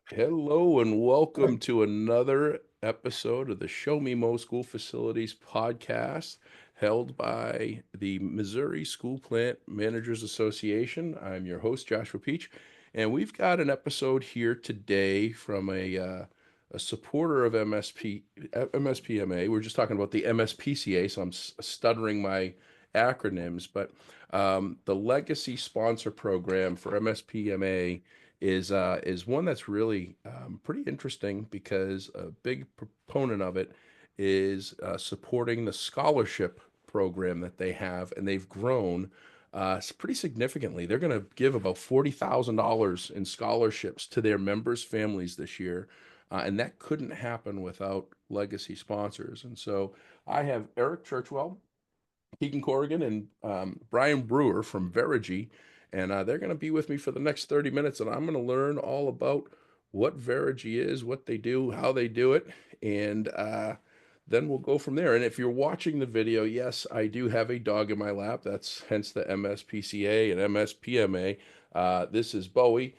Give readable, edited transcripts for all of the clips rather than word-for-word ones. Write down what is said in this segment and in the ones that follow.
Hello and welcome to another episode of the Show Me Mo School Facilities podcast held by the Missouri School Plant Managers Association. I'm your host, Joshua Peach, and we've got an episode here today from a supporter of MSPMA. We're just talking about the MSPCA, so I'm stuttering my acronyms, but the Legacy Sponsor Program for MSPMA is one that's really pretty interesting because a big proponent of it is supporting the scholarship program that they have, and they've grown pretty significantly. They're going to give about $40,000 in scholarships to their members' families this year, and that couldn't happen without legacy sponsors. And so I have Eric Churchwell, Keegan Corrigan, and Brian Brewer from Veregy, and they're going to be with me for the next 30 minutes, and I'm going to learn all about what Veregy is, what they do, how they do it, and then we'll go from there. And if you're watching the video, yes, I do have a dog in my lap. That's hence the MSPCA and MSPMA. This is Bowie.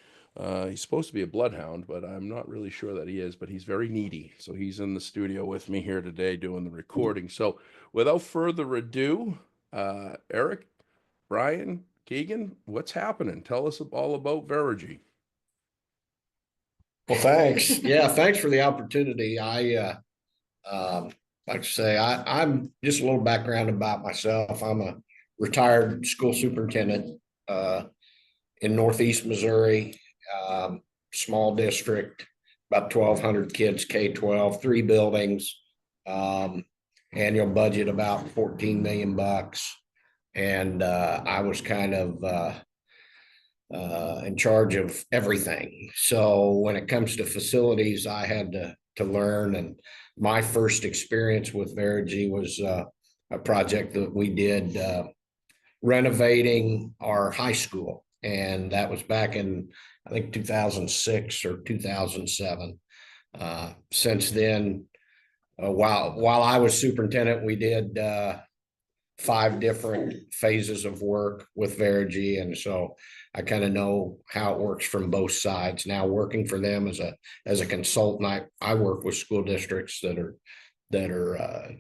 He's supposed to be a bloodhound, but I'm not really sure that he is, but he's very needy. So he's in the studio with me here today doing the recording. So without further ado, Eric, Brian, Keegan, what's happening? Tell us all about Veregy. Well, thanks. Yeah, thanks for the opportunity. Like I say, I'm just a little background about myself. I'm a retired school superintendent in Northeast Missouri, small district, about 1,200 kids, K-12, 3 buildings, annual budget about 14 million bucks. And I was kind of in charge of everything. So when it comes to facilities, I had to learn. And my first experience with Veregy was a project that we did renovating our high school. And that was back in, I think, 2006 or 2007. Since then, while I was superintendent, we did 5 different phases of work with Veregy, and so I kind of know how it works from both sides. Now, working for them as a consultant, I work with school districts that are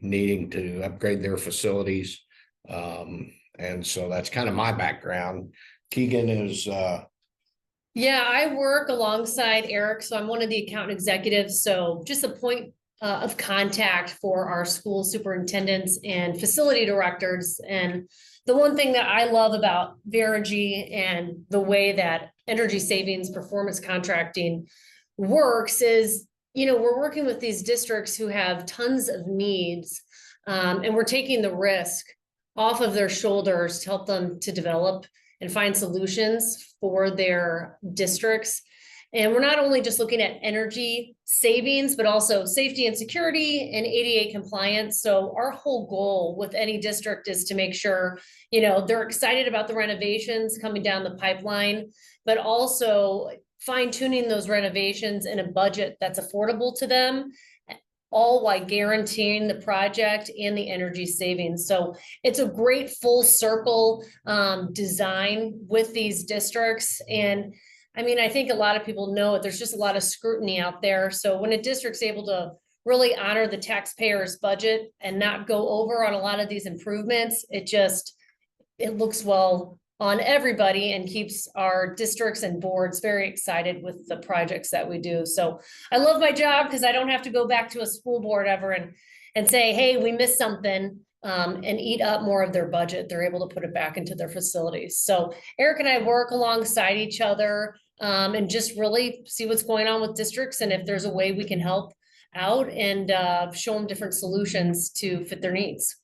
needing to upgrade their facilities, and so that's kind of my background. Keegan is. Yeah, I work alongside Eric, so I'm one of the account executives. So just a point of contact for our school superintendents and facility directors. And the one thing that I love about Veregy and the way that energy savings performance contracting works is, we're working with these districts who have tons of needs, and we're taking the risk off of their shoulders to help them to develop and find solutions for their districts. And we're not only just looking at energy savings, but also safety and security and ADA compliance. So our whole goal with any district is to make sure, they're excited about the renovations coming down the pipeline, but also fine tuning those renovations in a budget that's affordable to them, all while guaranteeing the project and the energy savings. So it's a great full circle design with these districts. And I mean, I think a lot of people know it. There's just a lot of scrutiny out there. So when a district's able to really honor the taxpayer's budget and not go over on a lot of these improvements, it looks well on everybody and keeps our districts and boards very excited with the projects that we do. So I love my job because I don't have to go back to a school board ever and say, hey, we missed something, and eat up more of their budget. They're able to put it back into their facilities. So Eric and I work alongside each other and just really see what's going on with districts and if there's a way we can help out and show them different solutions to fit their needs.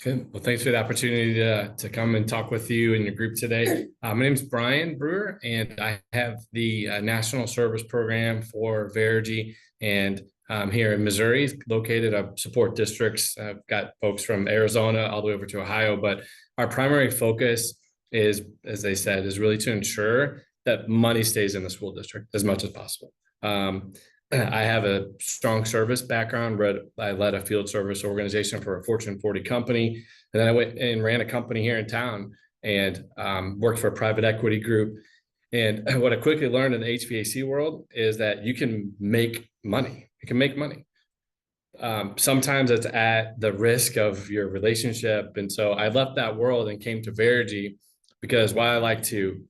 Good. Well, thanks for the opportunity to come and talk with you and your group today. My name is Brian Brewer, and I have the National Service Program for Veregy, and here in Missouri, located. I support districts. I've got folks from Arizona all the way over to Ohio, but our primary focus is, as they said, is really to ensure that money stays in the school district as much as possible. I have a strong service background. I led a field service organization for a Fortune 40 company. And then I went and ran a company here in town and worked for a private equity group. And what I quickly learned in the HVAC world is that you can make money. You can make money. Sometimes it's at the risk of your relationship. And so I left that world and came to Veregy because while I like to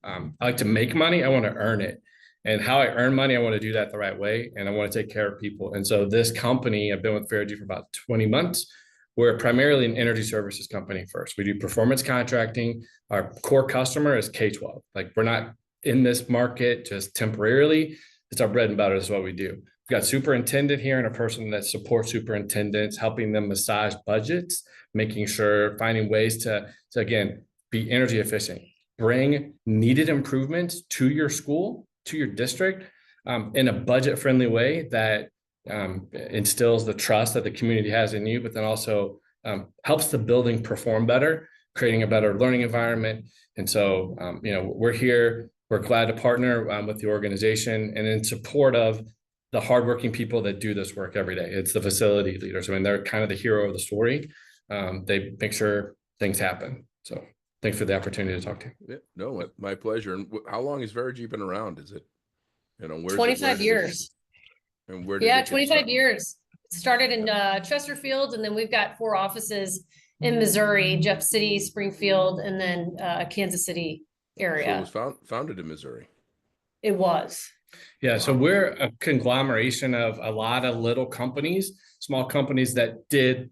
make money, I want to earn it. And how I earn money, I want to do that the right way. And I want to take care of people. And so this company, I've been with Veregy for about 20 months. We're primarily an energy services company first. We do performance contracting. Our core customer is K-12. Like, we're not in this market just temporarily. It's our bread and butter. Is what we do. We've got superintendent here and a person that supports superintendents, helping them massage budgets, making sure, finding ways to again, be energy efficient, bring needed improvements to your school, to your district, in a budget-friendly way that instills the trust that the community has in you, but then also helps the building perform better, creating a better learning environment. And so, we're here. We're glad to partner with the organization and in support of the hardworking people that do this work every day. It's the facility leaders. I mean, they're kind of the hero of the story. They make sure things happen. So thanks for the opportunity to talk to you. Yeah, no, my pleasure. And how long has Veregy been around? Is it, where's 25 years. And where did Yeah, it get 25 started? years. Started in Chesterfield, and then we've got 4 offices in Missouri, Jeff City, Springfield, and then Kansas City So it area. was founded in Missouri. It was. Yeah, so we're a conglomeration of a lot of little companies, small companies that did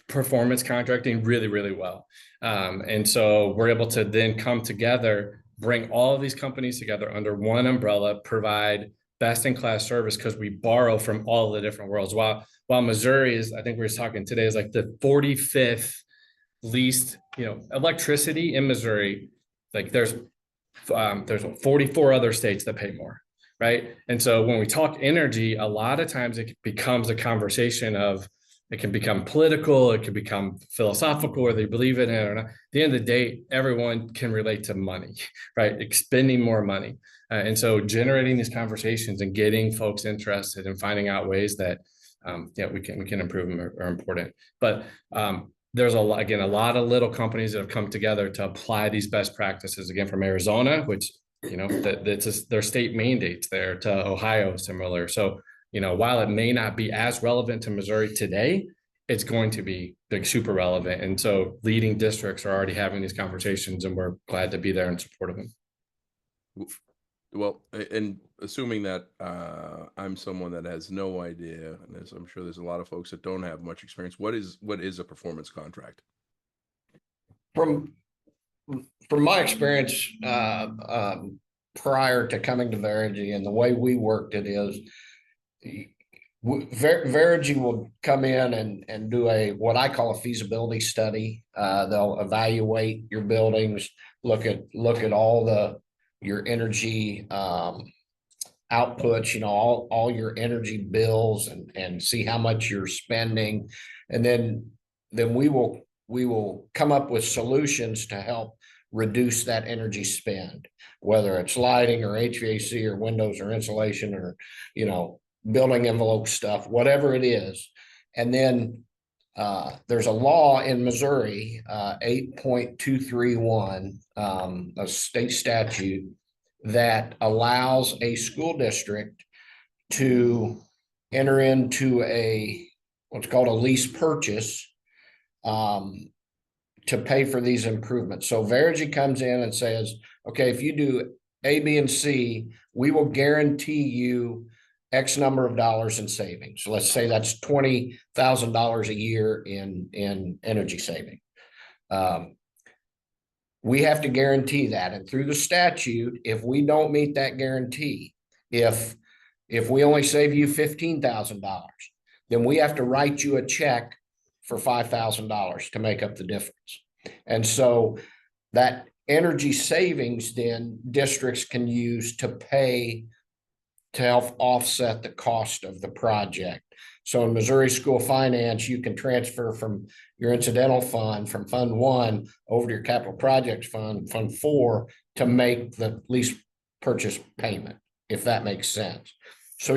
performance contracting really, really well. And so we're able to then come together, bring all of these companies together under one umbrella, provide best-in-class service because we borrow from all the different worlds. While Missouri is, I think we were talking today, is like the 45th least, electricity in Missouri. Like there's 44 other states that pay more, right? And so when we talk energy, a lot of times it becomes a conversation of, it can become political, it can become philosophical, whether you believe in it or not. At the end of the day, everyone can relate to money, right? Expending more money. And so generating these conversations and getting folks interested and finding out ways that we can improve them are important. But there's a lot of little companies that have come together to apply these best practices, again, from Arizona, which, that's just their state mandates there, to Ohio, similar. So, while it may not be as relevant to Missouri today, it's going to be super relevant. And so leading districts are already having these conversations, and we're glad to be there in support of them. Well, and assuming that I'm someone that has no idea, and I'm sure there's a lot of folks that don't have much experience. What is a performance contract? From my experience, prior to coming to Veregy, and the way we worked it is, Veregy will come in and do what I call a feasibility study. They'll evaluate your buildings, look at all your energy outputs, all your energy bills, and see how much you're spending, and then we will come up with solutions to help reduce that energy spend, whether it's lighting or HVAC or windows or insulation or building envelope stuff, whatever it is. And then there's a law in Missouri, 8.231, a state statute that allows a school district to enter into what's called a lease purchase to pay for these improvements. So Veregy comes in and says, okay, if you do A, B, and C, we will guarantee you X number of dollars in savings. So let's say that's $20,000 a year in energy saving. We have to guarantee that. And through the statute, if we don't meet that guarantee, if we only save you $15,000, then we have to write you a check for $5,000 to make up the difference. And so that energy savings, then districts can use to pay to help offset the cost of the project. So in Missouri School Finance, you can transfer from your incidental fund, from Fund 1 over to your capital projects fund, Fund 4, to make the lease purchase payment, if that makes sense. So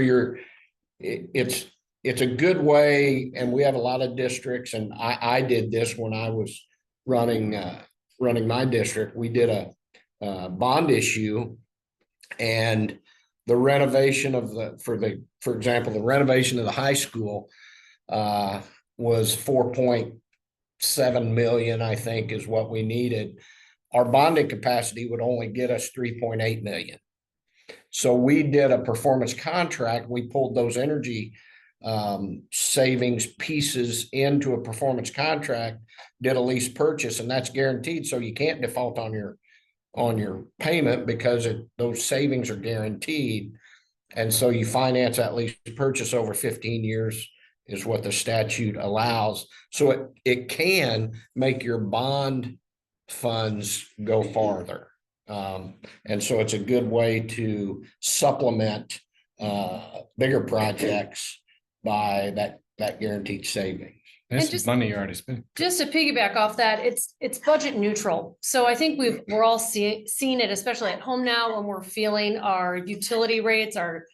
it's a good way, and we have a lot of districts, and I did this when I was running my district. We did a bond issue And the renovation of for example, the renovation of the high school was 4.7 million, I think, is what we needed. Our bonding capacity would only get us 3.8 million. So we did a performance contract. We pulled those energy savings pieces into a performance contract, did a lease purchase, and that's guaranteed. So you can't default on your payment because those savings are guaranteed. And so you finance that lease purchase over 15 years is what the statute allows. So it can make your bond funds go farther. And so it's a good way to supplement bigger projects by that guaranteed savings. This just- is money you already spent. Just to piggyback off that, it's budget neutral. So I think we're all seeing it, especially at home now when we're feeling our utility rates, our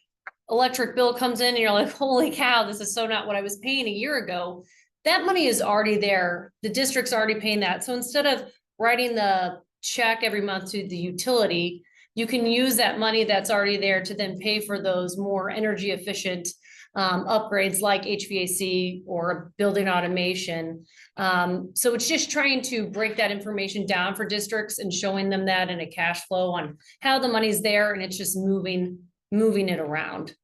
electric bill comes in and you're like, holy cow, this is so not what I was paying a year ago. That money is already there. The district's already paying that. So instead of writing the check every month to the utility, you can use that money that's already there to then pay for those more energy efficient upgrades like HVAC or building automation. So it's just trying to break that information down for districts and showing them that in a cash flow on how the money's there and it's just moving it around.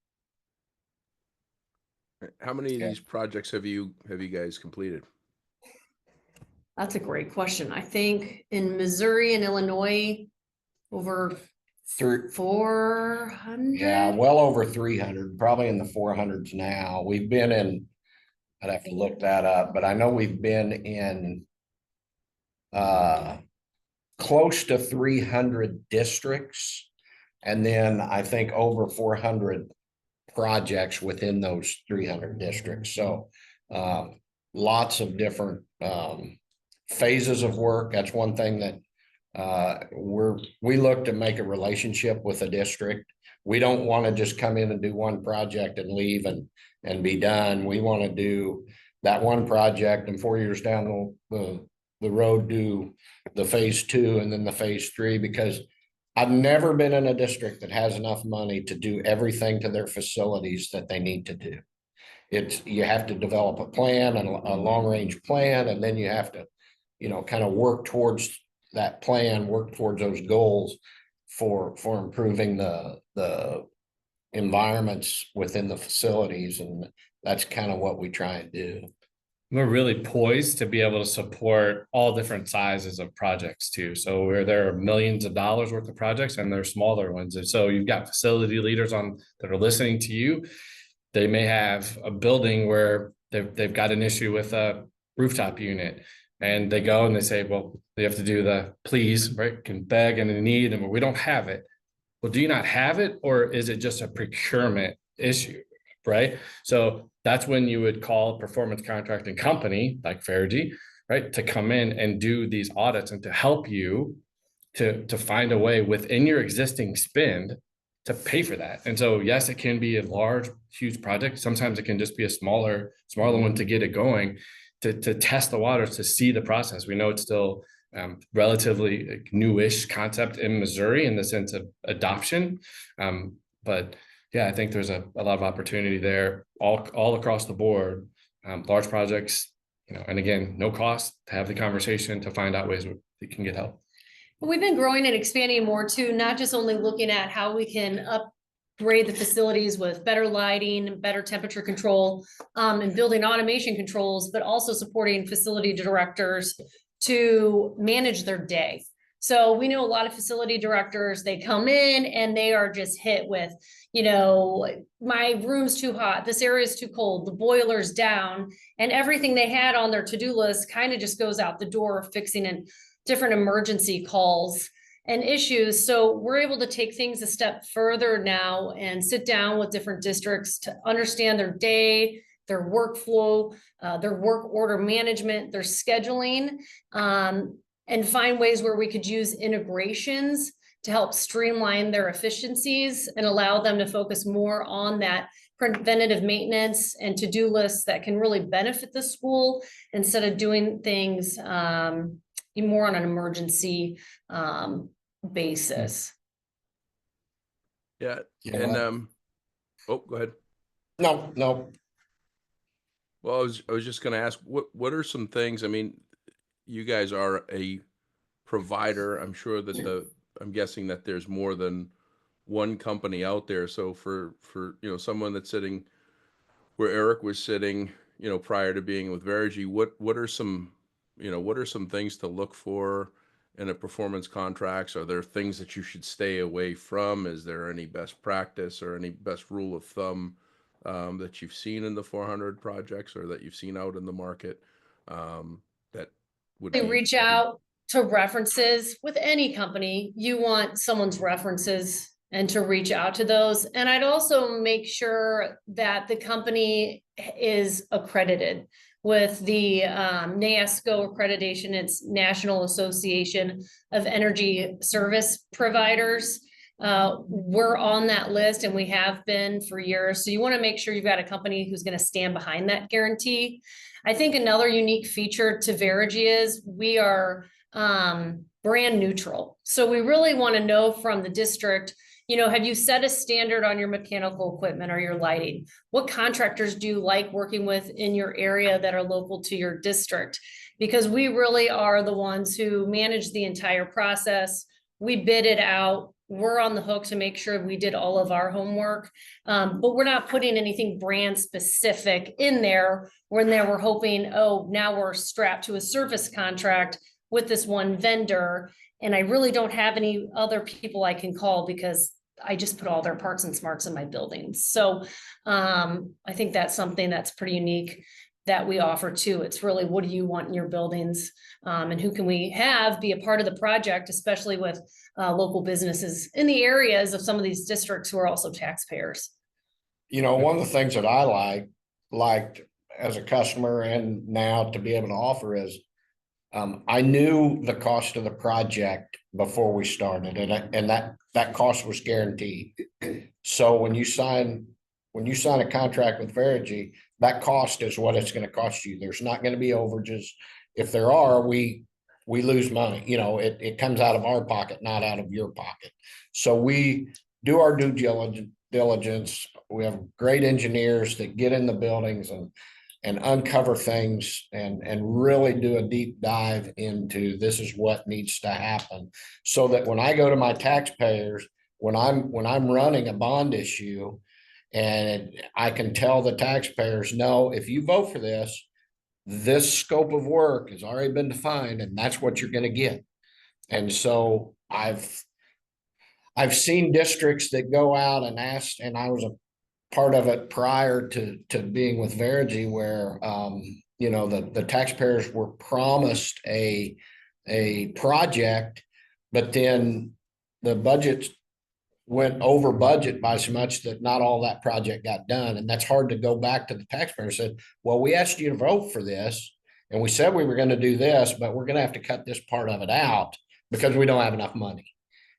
How many of these projects have you guys completed? That's a great question. I think in Missouri and Illinois, over 400. Yeah, well over 300, probably in the 400s now. We've been in, I'd have to look that up, but I know we've been in close to 300 districts. And then I think over 400 projects within those 300 districts. So lots of different phases of work. That's one thing that we look to make a relationship with a district. We don't want to just come in and do one project and leave and be done. We want to do that one project and 4 years down the road do the phase 2 and then the phase 3, because I've never been in a district that has enough money to do everything to their facilities that they need to do. You have to develop a plan and a long range plan, and then you have to, kind of work towards that plan, work towards those goals for improving the environments within the facilities. And that's kind of what we try and do. We're really poised to be able to support all different sizes of projects too. So where there are millions of dollars worth of projects and there's smaller ones. And so you've got facility leaders that are listening to you. They may have a building where they've got an issue with a rooftop unit, and they go and they say, well, they have to do the please, right? Can beg and need, and we don't have it. Well, do you not have it, or is it just a procurement issue, right? So that's when you would call a performance contracting company like Veregy, right, to come in and do these audits and to help you to find a way within your existing spend to pay for that. And so, yes, it can be a large, huge project. Sometimes it can just be a smaller one to get it going, to test the waters, to see the process. We know it's still relatively newish concept in Missouri in the sense of adoption. But yeah, I think there's a lot of opportunity there all across the board, large projects, and again, no cost to have the conversation to find out ways we can get help. We've been growing and expanding more too, not just only looking at how we can upgrade the facilities with better lighting, better temperature control, and building automation controls, but also supporting facility directors to manage their day. So we know a lot of facility directors, they come in and they are just hit with, my room's too hot, this area is too cold, the boiler's down, and everything they had on their to-do list kind of just goes out the door, fixing in different emergency calls and issues. So we're able to take things a step further now and sit down with different districts to understand their day, their workflow, their work order management, their scheduling, and find ways where we could use integrations to help streamline their efficiencies and allow them to focus more on that preventative maintenance and to-do lists that can really benefit the school instead of doing things more on an emergency basis. Yeah. You know, And oh, go ahead. no, Well, I was just going to ask, what are some things? I mean, you guys are a provider. I'm sure that I'm guessing that there's more than one company out there. So for someone that's sitting where Eric was sitting, prior to being with Veregy, what are some what are some things to look for in a performance contracts? Are there things that you should stay away from? Is there any best practice or any best rule of thumb that you've seen in the 400 projects or that you've seen out in the market that would They be reach out to references with any company. You want someone's references and to reach out to those. And I'd also make sure that the company is accredited with the NASCO accreditation. It's National Association of Energy Service Providers. We're on that list and we have been for years. So you want to make sure you've got a company who's going to stand behind that guarantee. I think another unique feature to Veregy is we are brand neutral. So we really want to know from the district, have you set a standard on your mechanical equipment or your lighting? What contractors do you like working with in your area that are local to your district? Because we really are the ones who manage the entire process. We bid it out. We're on the hook to make sure we did all of our homework, but we're not putting anything brand specific in there. We're hoping, oh, now we're strapped to a service contract with this one vendor, and I really don't have any other people I can call because I just put all their parts and smarts in my buildings. So I think that's something that's pretty unique that we offer too. It's really, what do you want in your buildings? And who can we have be a part of the project, especially with local businesses in the areas of some of these districts who are also taxpayers. one of the things that I liked as a customer and now to be able to offer is I knew the cost of the project before we started, and that cost was guaranteed. So when you sign a contract with Veregy, that cost is what it's going to cost you. There's not going to be overages. If there are, we lose money. It comes out of our pocket, not out of your pocket. So we do our due diligence. We have great engineers that get in the buildings and uncover things and really do a deep dive into this is what needs to happen, so that when I go to my taxpayers, when I'm running a bond issue, and I can tell the taxpayers, no, if you vote for this scope of work has already been defined, and that's what you're going to get. And so I've seen districts that go out and ask, and I was a part of it prior to being with Veregy, where the taxpayers were promised a project, but then the budget went over budget by so much that not all that project got done. And that's hard to go back to the taxpayer and say, well, we asked you to vote for this and we said we were going to do this, but we're going to have to cut this part of it out because we don't have enough money.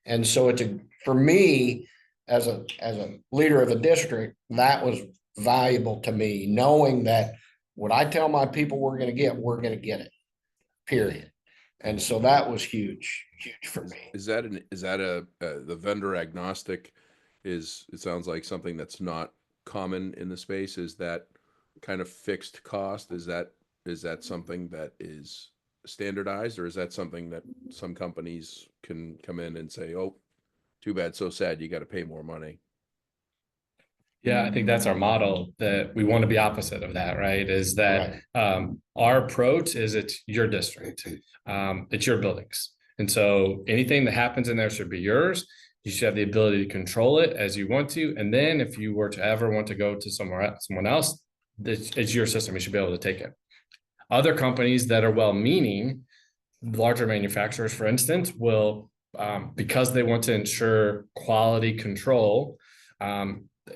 And so for me, as a leader of a district, that was valuable to me, knowing that what I tell my people we're going to get it, period. And so that was huge for me. Is that the vendor agnostic it sounds like something that's not common in the space? Is that kind of fixed cost? Is that something that is standardized, or is that something that some companies can come in and say, oh, too bad, so sad, you got to pay more money? Yeah, I think that's our model, that we want to be opposite of that, right? Is that our approach is it's your district, it's your buildings. And so anything that happens in there should be yours. You should have the ability to control it as you want to. And then if you were to ever want to go to someone else, it's your system. You should be able to take it. Other companies that are well-meaning, larger manufacturers, for instance, will, because they want to ensure quality control,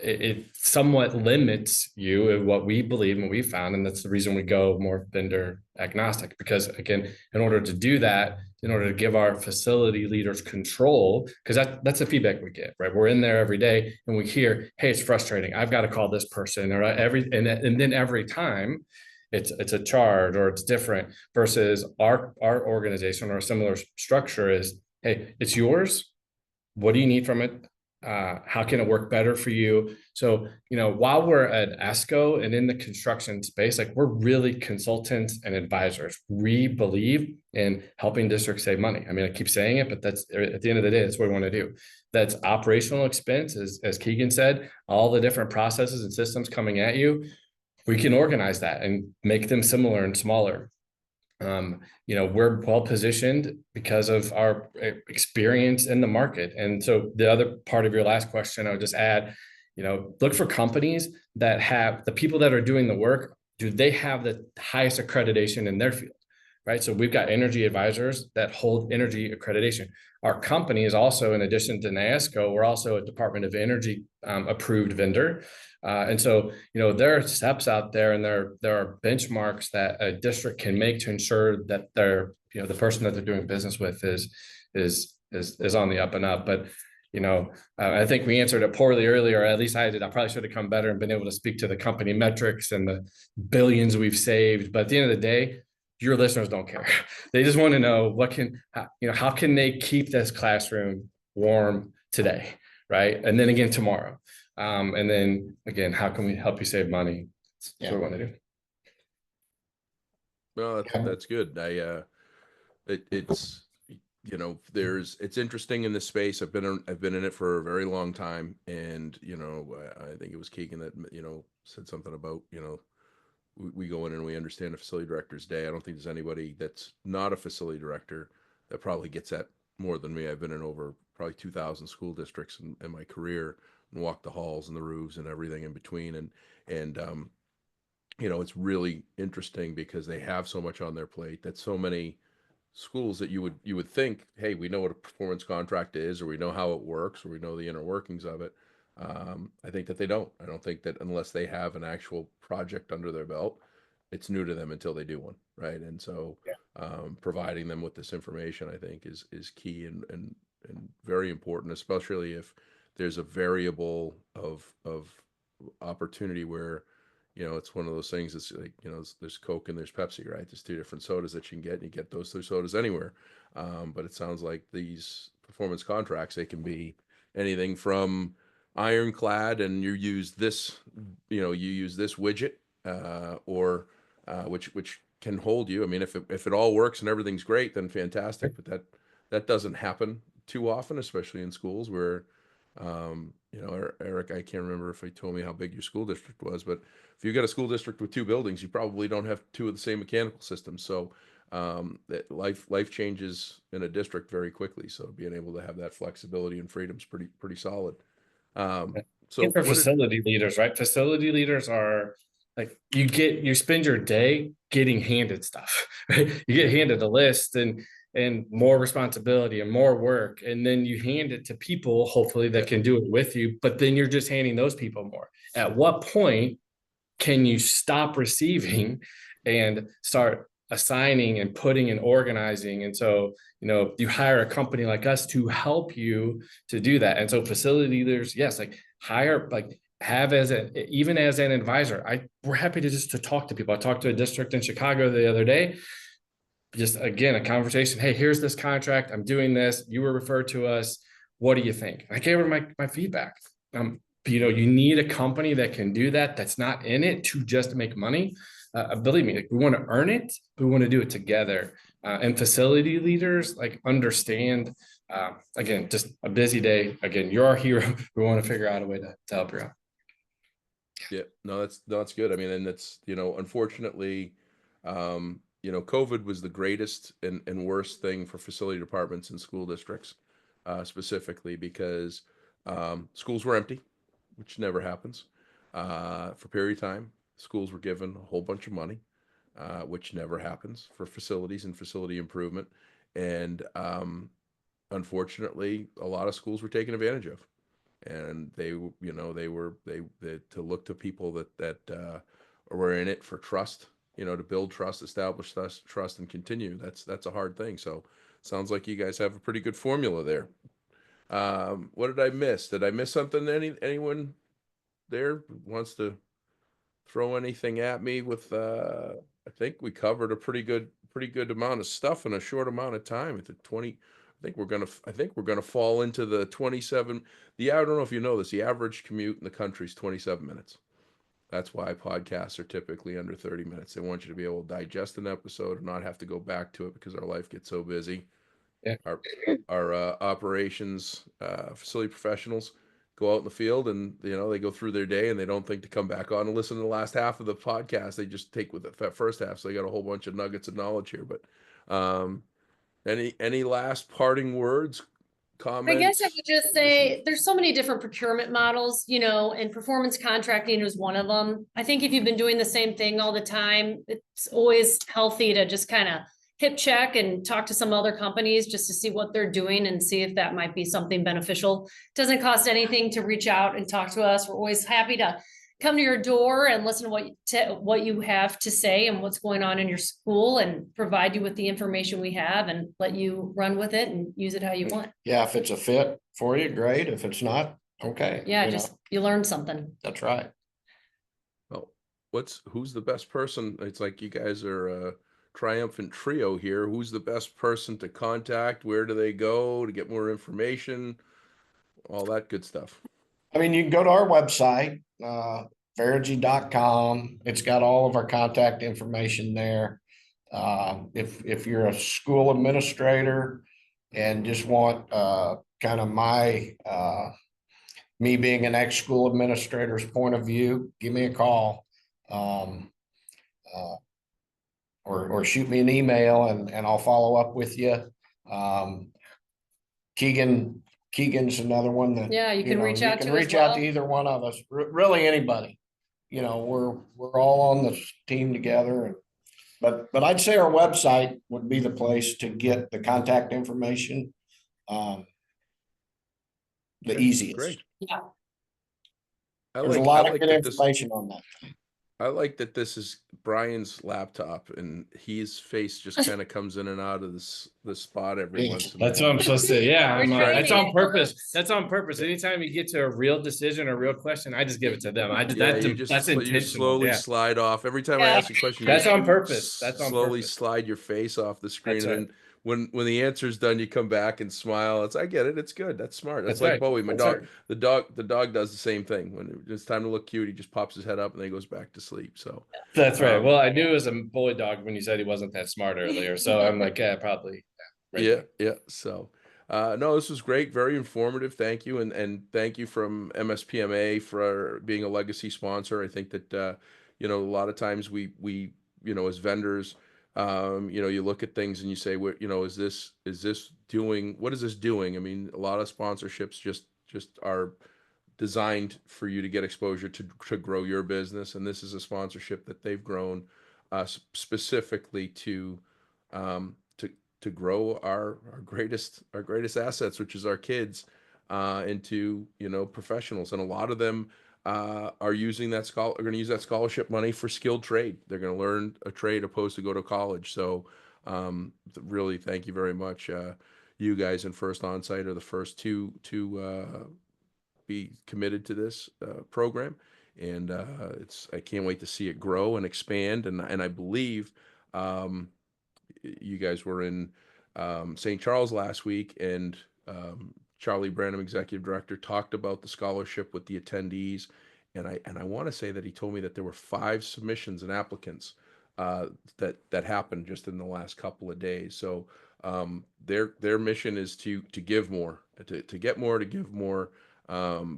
it somewhat limits you in what we believe and we found. And that's the reason we go more vendor agnostic, because again, in order to do that, in order to give our facility leaders control, because that's the feedback we get, right? We're in there every day and we hear, hey, it's frustrating, I've got to call this person, or and then every time it's a charge or it's different, versus our organization or a similar structure is, hey, it's yours. What do you need from it? How can it work better for you? So, while we're at ESCO and in the construction space, like we're really consultants and advisors. We believe in helping districts save money. I mean, I keep saying it, but that's at the end of the day, that's what we want to do. That's operational expense, as Keegan said, all the different processes and systems coming at you. We can organize that and make them similar and smaller. We're well positioned because of our experience in the market. And so the other part of your last question, I would just add, look for companies that have the people that are doing the work. Do they have the highest accreditation in their field? Right. So we've got energy advisors that hold energy accreditation. Our company is also, in addition to NAESCO, we're also a Department of Energy approved vendor. And so, there are steps out there and there are benchmarks that a district can make to ensure that the person that they're doing business with is on the up and up. But, I think we answered it poorly earlier, or at least I did. I probably should have come better and been able to speak to the company metrics and the billions we've saved. But at the end of the day, your listeners don't care. They just want to know how can they keep this classroom warm today, right? And then again tomorrow. And then again, how can we help you save money? That's what we want to do. Well, that's good. It's it's interesting in this space. I've been in it for a very long time, and I think it was Keegan that said something about we go in and we understand a facility director's day. I don't think there's anybody that's not a facility director that probably gets that more than me. I've been in over probably 2,000 school districts in my career and walked the halls and the roofs and everything in between. And it's really interesting because they have so much on their plate that so many schools that you would think, hey, we know what a performance contract is, or we know how it works, or we know the inner workings of it. I think that they don't. I don't think that unless they have an actual project under their belt, it's new to them until they do one, right? And so, providing them with this information, I think, is key and very important, especially if there's a variable of opportunity where it's one of those things that's like, there's Coke and there's Pepsi, right? There's two different sodas that you can get, and you get those two sodas anywhere. But it sounds like these performance contracts, they can be anything from ironclad and you use this widget, or which can hold you. I mean, if it all works and everything's great, then fantastic. But that doesn't happen too often, especially in schools where, Eric, I can't remember if he told me how big your school district was, but if you've got a school district with two buildings, you probably don't have two of the same mechanical systems. So that life changes in a district very quickly. So being able to have that flexibility and freedom is pretty solid. So for facility leaders, right? Facility leaders are like you spend your day getting handed stuff, right? You get handed a list and more responsibility and more work, and then you hand it to people, hopefully that can do it with you. But then you're just handing those people more. At what point can you stop receiving and start assigning and putting and organizing? And so, you hire a company like us to help you to do that. And so facility leaders, yes, like hire, like have even as an advisor, we're happy to talk to people. I talked to a district in Chicago the other day, just again, a conversation. Hey, here's this contract. I'm doing this. You were referred to us. What do you think? I gave her my feedback. You need a company that can do that. That's not in it to just make money. Believe me, we want to earn it, but we want to do it together. And facility leaders understand, again, just a busy day. Again, you're our hero. We want to figure out a way to help you out. Yeah, no, that's good. I mean, and that's, unfortunately, COVID was the greatest and worst thing for facility departments and school districts, specifically because schools were empty, which never happens. For a period of time, schools were given a whole bunch of money, which never happens for facilities and facility improvement. And unfortunately, a lot of schools were taken advantage of. And they to look to people that were in it for trust, to build trust, establish trust, and continue. That's a hard thing. So sounds like you guys have a pretty good formula there. What did I miss? Did I miss something? Anyone there wants to throw anything at me with? I think we covered a pretty good amount of stuff in a short amount of time. I I think we're gonna fall into the 27. I don't know if you know this. The average commute in the country is 27 minutes. That's why podcasts are typically under 30 minutes. They want you to be able to digest an episode and not have to go back to it because our life gets so busy. Yeah. Our operations facility professionals go out in the field, and they go through their day and they don't think to come back on and listen to the last half of the podcast. They just take with the first half. So they got a whole bunch of nuggets of knowledge here. But any last parting words, I guess I comments? would just say there's so many different procurement models, and performance contracting is one of them. I think if you've been doing the same thing all the time, it's always healthy to just kind of hip check and talk to some other companies just to see what they're doing and see if that might be something beneficial. Doesn't cost anything to reach out and talk to us. We're always happy to come to your door and listen to what you have to say and what's going on in your school, and provide you with the information we have and let you run with it and use it how you want. Yeah, if it's a fit for you, great. If it's not, okay. Yeah, you learn something. That's right. Well, who's the best person? It's like you guys are a triumphant trio here. Who's the best person to contact? Where do they go to get more information? All that good stuff. I mean, you can go to our website, Veregy.com. It's got all of our contact information there. If you're a school administrator and just want kind of me being an ex-school administrator's point of view, give me a call. Or shoot me an email and I'll follow up with you. Keegan's another one that. Yeah, you can reach out to as reach out well. to either one of us, really anybody. We're all on the team together. But I'd say our website would be the place to get the contact information. The easiest. Great. Yeah. There's a lot of good information on that. I like that this is Brian's laptop, and his face just kind of comes in and out of the spot every once in a while. That's what I'm supposed to. Yeah, that's on purpose. Works. That's on purpose. Anytime you get to a real decision or real question, I just give it to them. Yeah, That's intentional. you slowly slide off every time I ask a question. That's on purpose. That's on slowly purpose. slide your face off the screen, That's and when the answer's done, you come back and smile. I get it. It's good. That's smart. That's That's like right. Bowie, my That's dog. right. The dog does the same thing. When it's time to look cute, he just pops his head up and then he goes back to sleep. So That's right. Well, I knew it was a bully dog when you said he wasn't that smart earlier. So I'm like, yeah, probably. Yeah. So no, this was great, very informative. Thank you, and thank you from MSPMA for being a legacy sponsor. I think that a lot of times we as vendors, you look at things and you say, what is this doing? What is this doing? I mean, a lot of sponsorships just are designed for you to get exposure to grow your business, and this is a sponsorship that they've grown specifically um, to grow our greatest assets, which is our kids, into professionals, and a lot of them are using are going to use that scholarship money for skilled trade. They're going to learn a trade opposed to go to college. So really, thank you very much. You guys in First Onsite are the first to be committed to this program, and I can't wait to see it grow and expand. And I believe you guys were in St. Charles last week, and Charlie Branham, executive director, talked about the scholarship with the attendees, and I want to say that he told me that there were 5 submissions and applicants that happened just in the last couple of days. So their mission is to give more, to get more, to give more,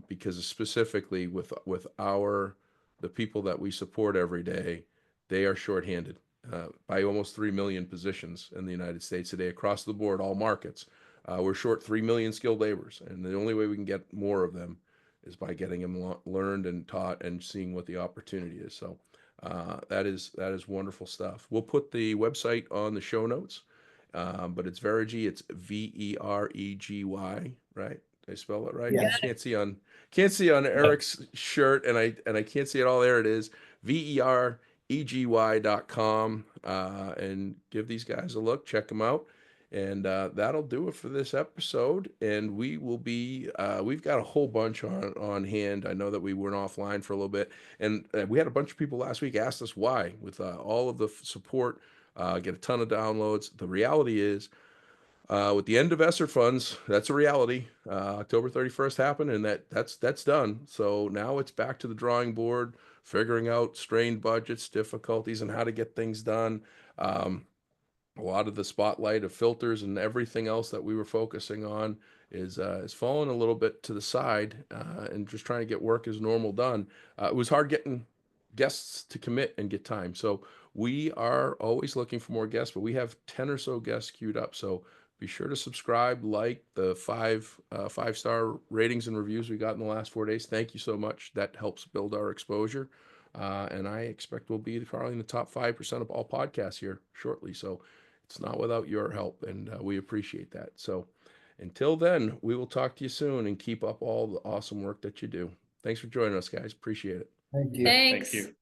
because specifically with the people that we support every day, they are shorthanded by almost 3 million positions in the United States today across the board, all markets. We're short 3 million skilled laborers, and the only way we can get more of them is by getting them learned and taught and seeing what the opportunity is. So that is wonderful stuff. We'll put the website on the show notes, but it's Veregy. It's Veregy, right? Did I spell it right? Yes. Can't see on Eric's shirt, and I can't see it all. There it is. Veregy.com, and give these guys a look. Check them out. And that'll do it for this episode. And we will be, we've got a whole bunch on hand. I know that we went offline for a little bit, and we had a bunch of people last week asked us why, with all of the support, get a ton of downloads. The reality is, with the end of ESSER funds, that's a reality. October 31st happened, and that's done. So now it's back to the drawing board, figuring out strained budgets, difficulties, and how to get things done. A lot of the spotlight of filters and everything else that we were focusing on is falling a little bit to the side, and just trying to get work as normal done. It was hard getting guests to commit and get time. So we are always looking for more guests, but we have 10 or so guests queued up. So be sure to subscribe, like the five-star ratings and reviews we got in the last 4 days. Thank you so much. That helps build our exposure. And I expect we'll be probably in the top 5% of all podcasts here shortly. So it's not without your help, and we appreciate that. So until then, we will talk to you soon, and keep up all the awesome work that you do. Thanks for joining us, guys. Appreciate it. Thank you. Thanks. you.